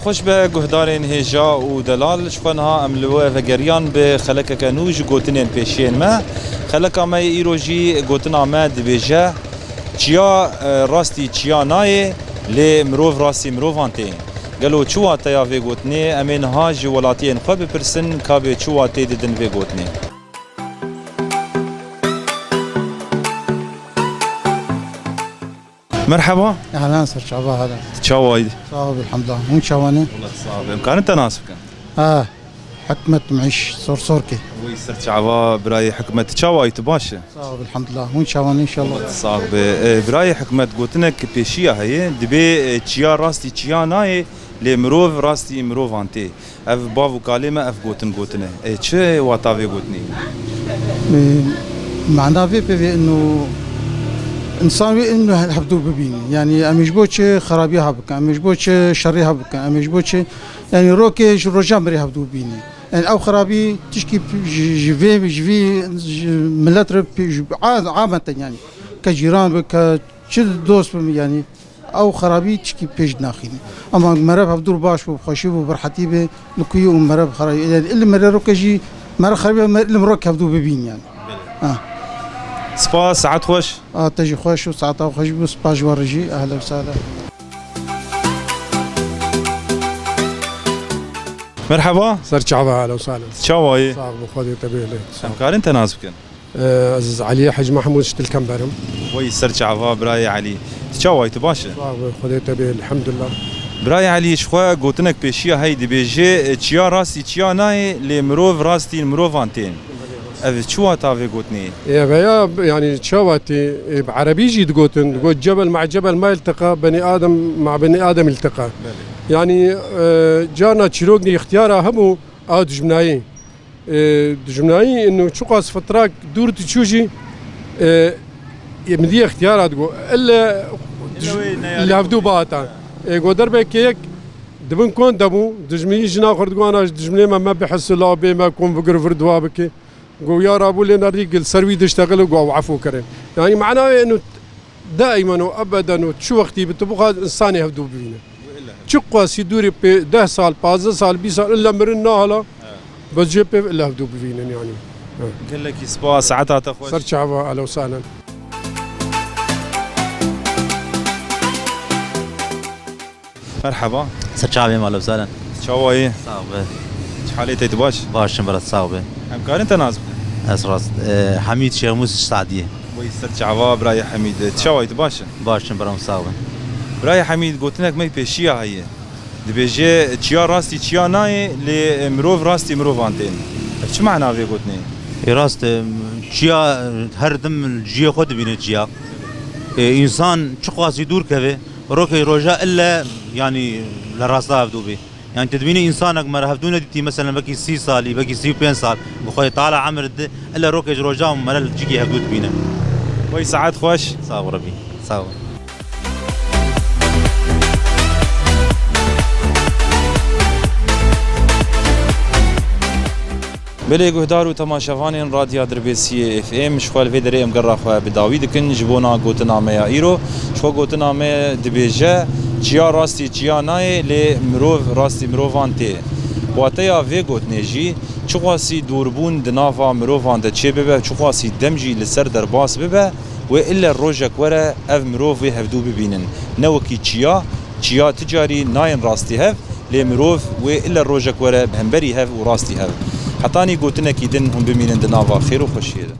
خوش به گهدارین هجا و دلال شفنها املوه و گریان به خلک کنوج گوتنین پیشین ما خلک ما ایروجی گوتنا ما دبیجه چیا راستی چیا نای لی مروف راستی مروفانتی گلو چوا تیا وی گوتنی امین ها جوالاتین خو بپرسن کابه چوا تی ددن وی گوتنی مرحبا اهلا سر شعبا هذا تشاوايد صاحب الحمد لله مو شواني والله صعب امكان انت ناسك حكمة معيش صوركي ويسر شعبا براي حكمة تشاواي تباشا صاحب الحمد لله مو شواني ان شاء الله صاحب براي حكمة قوتنك بيشيا هي دبي تشيا راستي تشيا ناي لمروف راستي مروف انتي اف بافو كلمه اف قوتنه تشي واتافي قوتني معناه في انه انسان انه هبدو ببيني يعني امجبوش خرابي هبك امجبوش شري هبك امجبوش يعني روكي رجام بري هبدو ببيني يعني او خرابي تشكي جيفي ملاتر عامة يعني كجيران كشد دوست يعني او خرابي تشكي بيج ناخيني اما مراب هبدو باش وخشيب وبرحتي به لكيو مراب خرابي يعني اللي مرة روكي مرة خرابي اللي مروك هبدو ببيني يعني سباس ساعات خوش تجي خوش وساعات خوش بسباس ورجي اهلا وسهلا مرحبا سر شعبا اهلا وسهلا تشاواي صاحب خذي تبيه امكان انت ناسك عزيز علي حج محمود شتل كمبرم وي سر شعبا براي علي تشاواي تباشا صاحب خذي تبيه الحمد لله براي علي شخوا قوتنك بيشيا هاي دي بيجي تشيا راسي تشيا ناي لمروف راستي مروف انتين اف شو تافي قوتني يا بيا يعني شواتي بعربي جي تقول جبل مع جبل ما يلتقى بني ادم مع بني ادم يلتقى يعني جانا تشيروغني اختيارها همو دجمناي دجمناي انه شو قاس فتراك دور تشوجي مدي اختيارات تقول الا اللي هفدو باتا يقول دربك هيك دبن كون دبو دجمي جنا خرد انا دجمني ما بحس لا بما كون بقر فردوابك قو يا رابو لنا ريقل سروي تشتغل وقو عفو كرن يعني معناه انه دائما وابدا شو وقتي بتبغى انسان يهدو بينا شو قاسي دوري ب 10 سال 15 سال 20 سال الا مرنا هلا بس جيب الا هدو بينا يعني قال لك سبا ساعتها تخوش صار شعبا اهلا وسهلا مرحبا سر شعبي اهلا وسهلا تشاواي صاحب حالتي تباش باش مرات صاحبي امكان انت ناس اسراس حميد شيخ موسى السعديه ويسر شعبا براي حميد تشاواي تباشا باش مرات صاحبي براي حميد قوتنك ما بيشيا هي دي بيجي تشيا راستي تشيا ناي لمروف راستي مروف انتين شو معنى في قوتني راست جيا هردم الجيا خود بين جيا انسان شقاس يدور كذا روكي رجاء الا يعني لراسها بدوبي يعني تدبيني انسانك ما هفدونا ديتي مثلا بكي 6 سال بكي 5 سال بخوي طالع عمر الا روكي رجاء مرل تجي هفدود بينا وي ساعات خوش صاحب ربي صاحب بله گهدار و تماشاوانین رادیو دربیسی اف ام شوال وی دریم گرا خو بداوی دکن جبونا گوتنامه یا ایرو شو گوتنامه دبیجه چیا راستی چیا نای ل مروف راستی مروفانته واتیا وی گوتنجی چقاسی دوربون دناوا مروفان ده چه ببه چقاسی دمجی لسر در باس ببه و الا روجک وره اف مروف هفدو ببینن نوکی چیا تجاری ناین راستی هف ل مروف و الا روجک وره همبری هف و راستی هف حتاني قوتنا كيدن هم بمين دناوا خير وخشيه